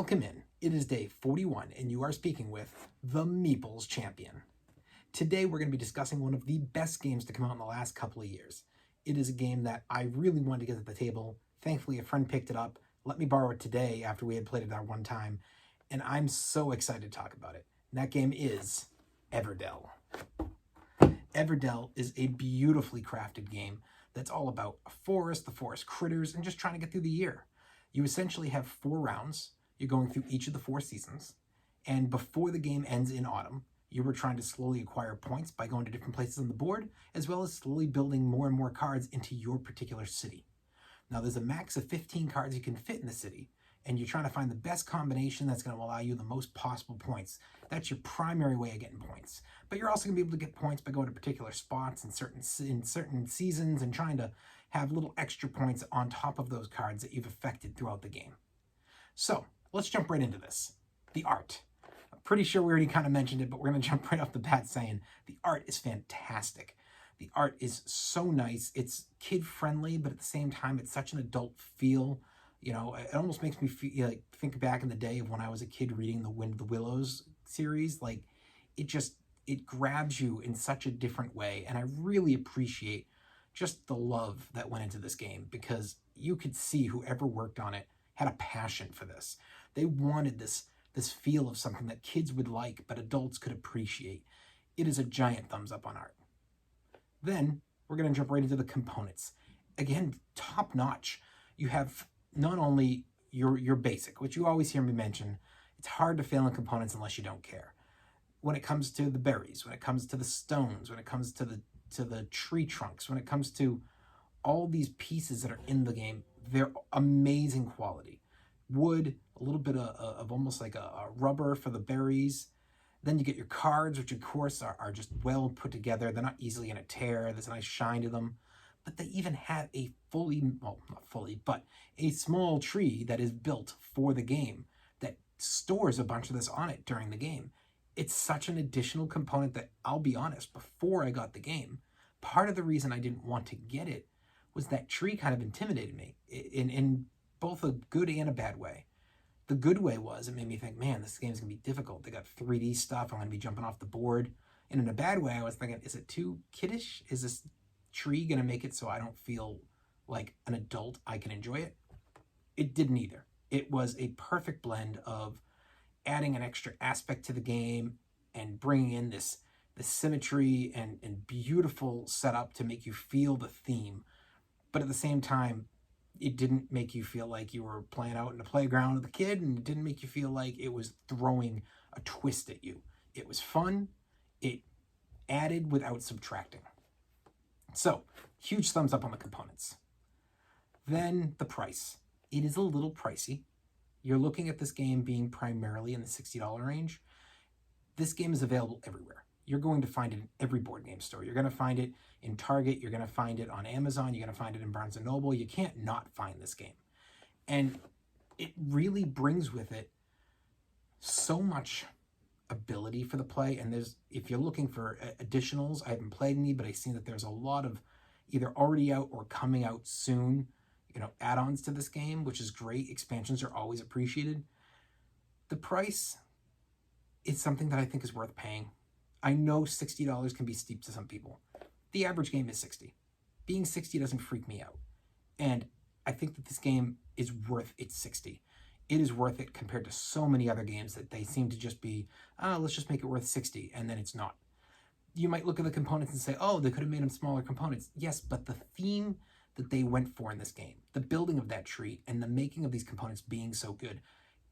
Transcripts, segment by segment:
Welcome in. It is day 41 and you are speaking with the Meeples Champion. Today we're going to be discussing one of the best games to come out in the last couple of years. It is a game that I really wanted to get to the table. Thankfully a friend picked it up, let me borrow it today after we had played it that one time, and I'm so excited to talk about it. And that game is Everdell. Everdell is a beautifully crafted game that's all about a forest, the forest critters, and just trying to get through the year. You essentially have 4 rounds. You're going through each of the 4 seasons, and before the game ends in autumn, you were trying to slowly acquire points by going to different places on the board, as well as slowly building more and more cards into your particular city. Now there's a max of 15 cards you can fit in the city, and you're trying to find the best combination that's going to allow you the most possible points. That's your primary way of getting points. But you're also going to be able to get points by going to particular spots in certain seasons and trying to have little extra points on top of those cards that you've affected throughout the game. So let's jump right into this. The art. I'm pretty sure we already kind of mentioned it, but we're going to jump right off the bat saying the art is fantastic. The art is so nice. It's kid-friendly, but at the same time, it's such an adult feel. You know, it almost makes me feel, like, think back in the day of when I was a kid reading the Wind of the Willows series. Like, it grabs you in such a different way. And I really appreciate just the love that went into this game, because you could see whoever worked on it had a passion for this. They wanted this feel of something that kids would like, but adults could appreciate. It is a giant thumbs up on art. Then we're going to jump right into the components. Again, top notch. You have not only your basic, which you always hear me mention. It's hard to fail in components unless you don't care. When it comes to the berries, when it comes to the stones, when it comes to the tree trunks, when it comes to all these pieces that are in the game, they're amazing quality. Wood, a little bit of almost like a rubber for the berries. Then you get your cards, which of course are just well put together. They're not easily going to tear. There's a nice shine to them. But they even have a not fully, but a small tree that is built for the game that stores a bunch of this on it during the game. It's such an additional component that, I'll be honest, before I got the game, part of the reason I didn't want to get it was that tree kind of intimidated me in both a good and a bad way. The good way was it made me think, man, this game's going to be difficult. They got 3D stuff. I'm going to be jumping off the board. And in a bad way, I was thinking, is it too kiddish? Is this tree going to make it so I don't feel like an adult? I can enjoy it? It didn't either. It was a perfect blend of adding an extra aspect to the game and bringing in this symmetry and beautiful setup to make you feel the theme. But at the same time, it didn't make you feel like you were playing out in the playground with a kid, and it didn't make you feel like it was throwing a twist at you. It was fun. It added without subtracting. So, huge thumbs up on the components. Then the price. It is a little pricey. You're looking at this game being primarily in the $60 range. This game is available everywhere. You're going to find it in every board game store. You're going to find it in Target. You're going to find it on Amazon. You're going to find it in Barnes & Noble. You can't not find this game. And it really brings with it so much ability for the play. And if you're looking for additionals, I haven't played any, but I've seen that there's a lot of either already out or coming out soon, add-ons to this game, which is great. Expansions are always appreciated. The price is something that I think is worth paying. I know $60 can be steep to some people. The average game is $60. Being $60 doesn't freak me out. And I think that this game is worth its $60. It is worth it compared to so many other games that they seem to just be, let's just make it worth $60, and then it's not. You might look at the components and say, oh, they could have made them smaller components. Yes, but the theme that they went for in this game, the building of that tree and the making of these components being so good,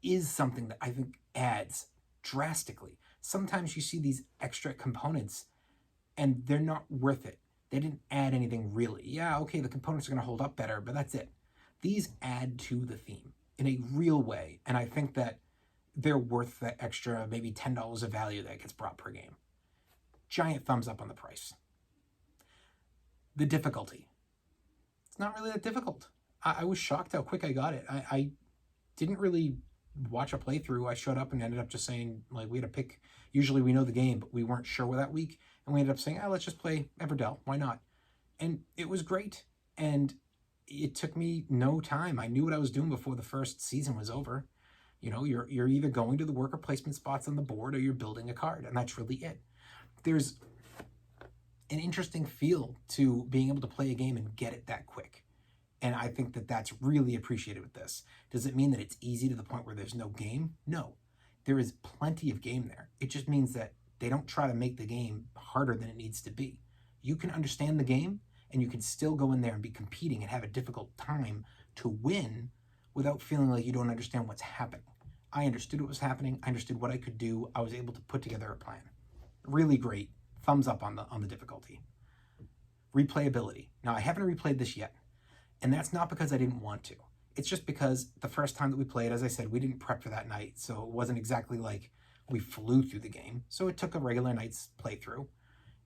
is something that I think adds drastically. Sometimes you see these extra components and they're not worth it. They didn't add anything really. Yeah, okay, the components are going to hold up better, but that's it. These add to the theme in a real way, and I think that they're worth the extra maybe $10 of value that gets brought per game. Giant thumbs up on the price. The difficulty. It's not really that difficult. I was shocked how quick I got it. I didn't really watch a playthrough. I showed up and ended up just saying, like, we had to pick. Usually we know the game, but we weren't sure that week. And we ended up saying, let's just play Everdell. Why not? And it was great. And it took me no time. I knew what I was doing before the first season was over. You know, you're either going to the worker placement spots on the board or you're building a card, and that's really it. There's an interesting feel to being able to play a game and get it that quick. And I think that that's really appreciated with this. Does it mean that it's easy to the point where there's no game? No. There is plenty of game there. It just means that they don't try to make the game harder than it needs to be. You can understand the game, and you can still go in there and be competing and have a difficult time to win without feeling like you don't understand what's happening. I understood what was happening. I understood what I could do. I was able to put together a plan. Really great. Thumbs up on the difficulty. Replayability. Now, I haven't replayed this yet, and that's not because I didn't want to. It's just because the first time that we played, as I said, we didn't prep for that night, so it wasn't exactly like we flew through the game. So it took a regular night's playthrough,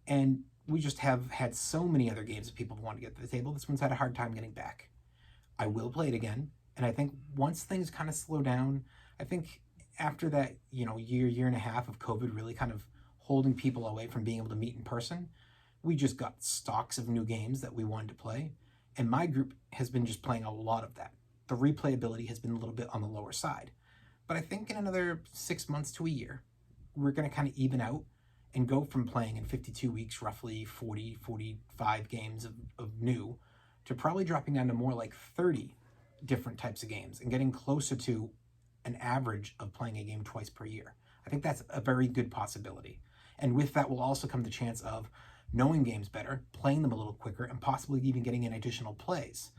and we just have had so many other games that people want to get to the table. This one's had a hard time getting back. I will play it again, and I think once things kind of slow down, I think after that, year and a half of COVID really kind of holding people away from being able to meet in person, we just got stocks of new games that we wanted to play, and my group has been just playing a lot of that. The replayability has been a little bit on the lower side, but I think in another 6 months to a year, we're going to kind of even out and go from playing in 52 weeks, roughly 40, 45 games of new, to probably dropping down to more like 30 different types of games and getting closer to an average of playing a game twice per year. I think that's a very good possibility. And with that will also come the chance of knowing games better, playing them a little quicker, and possibly even getting in additional plays.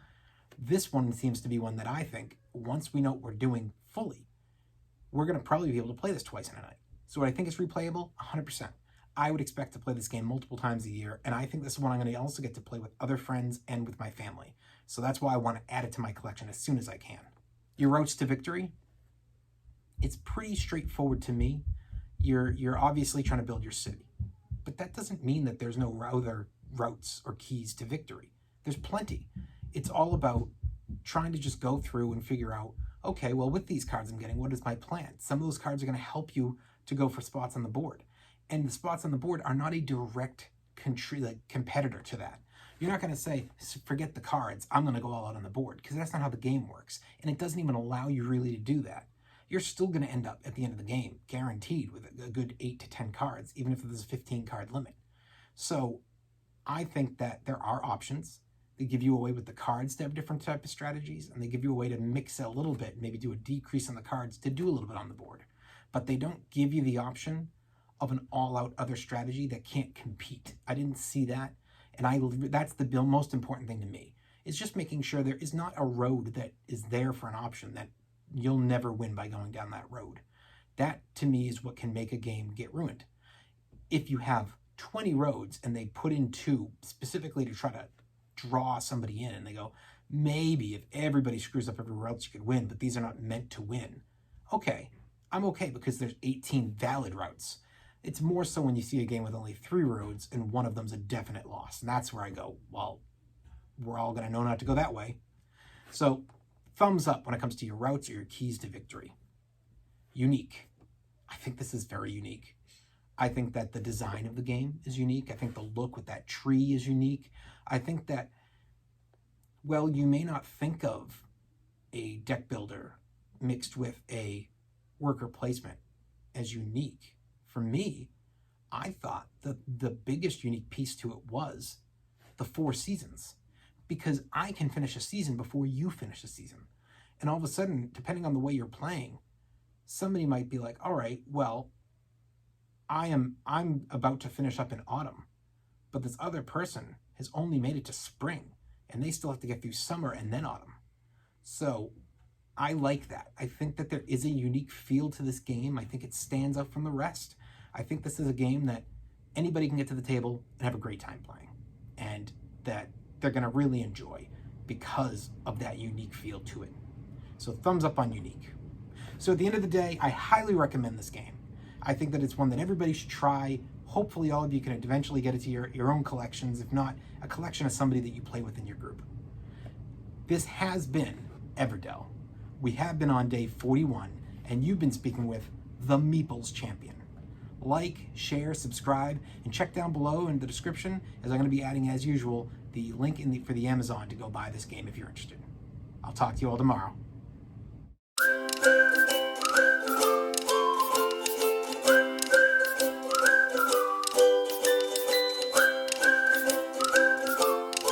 This one seems to be one that I think, once we know what we're doing fully, we're going to probably be able to play this twice in a night. So what I think is replayable, 100%. I would expect to play this game multiple times a year, and I think this is one I'm going to also get to play with other friends and with my family. So that's why I want to add it to my collection as soon as I can. Your routes to victory? It's pretty straightforward to me. You're obviously trying to build your city, but that doesn't mean that there's no other routes or keys to victory. There's plenty. It's all about trying to just go through and figure out, okay, well, with these cards I'm getting, what is my plan? Some of those cards are going to help you to go for spots on the board. And the spots on the board are not a direct competitor to that. You're not going to say, forget the cards, I'm going to go all out on the board, because that's not how the game works. And it doesn't even allow you really to do that. You're still going to end up at the end of the game, guaranteed, with a good 8 to 10 cards, even if there's a 15 card limit. So I think that there are options. They give you a way with the cards to have different type of strategies, and they give you a way to mix it a little bit, maybe do a decrease on the cards to do a little bit on the board. But they don't give you the option of an all-out other strategy that can't compete. I didn't see that, and that's the most important thing to me. It's just making sure there is not a road that is there for an option that you'll never win by going down that road. That, to me, is what can make a game get ruined. If you have 20 roads and they put in 2 specifically to try to draw somebody in, and they go, maybe if everybody screws up everywhere else you could win, but these are not meant to win. Okay, I'm okay because there's 18 valid routes. It's more so when you see a game with only 3 roads and one of them's a definite loss. And that's where I go, well, we're all going to know not to go that way. So thumbs up when it comes to your routes or your keys to victory. Unique. I think this is very unique. I think that the design of the game is unique. I think the look with that tree is unique. I think that, well, you may not think of a deck builder mixed with a worker placement as unique. For me, I thought that the biggest unique piece to it was the 4 seasons, because I can finish a season before you finish a season. And all of a sudden, depending on the way you're playing, somebody might be like, all right, well, I'm about to finish up in autumn, but this other person has only made it to spring, and they still have to get through summer and then autumn. So I like that. I think that there is a unique feel to this game. I think it stands out from the rest. I think this is a game that anybody can get to the table and have a great time playing, and that they're going to really enjoy because of that unique feel to it. So thumbs up on unique. So at the end of the day, I highly recommend this game. I think that it's one that everybody should try. Hopefully all of you can eventually get it to your own collections, if not a collection of somebody that you play with in your group. This has been Everdell. We have been on day 41, and you've been speaking with the Meeples Champion. Like, share, subscribe, and check down below in the description, as I'm going to be adding, as usual, the link for the Amazon to go buy this game if you're interested. I'll talk to you all tomorrow.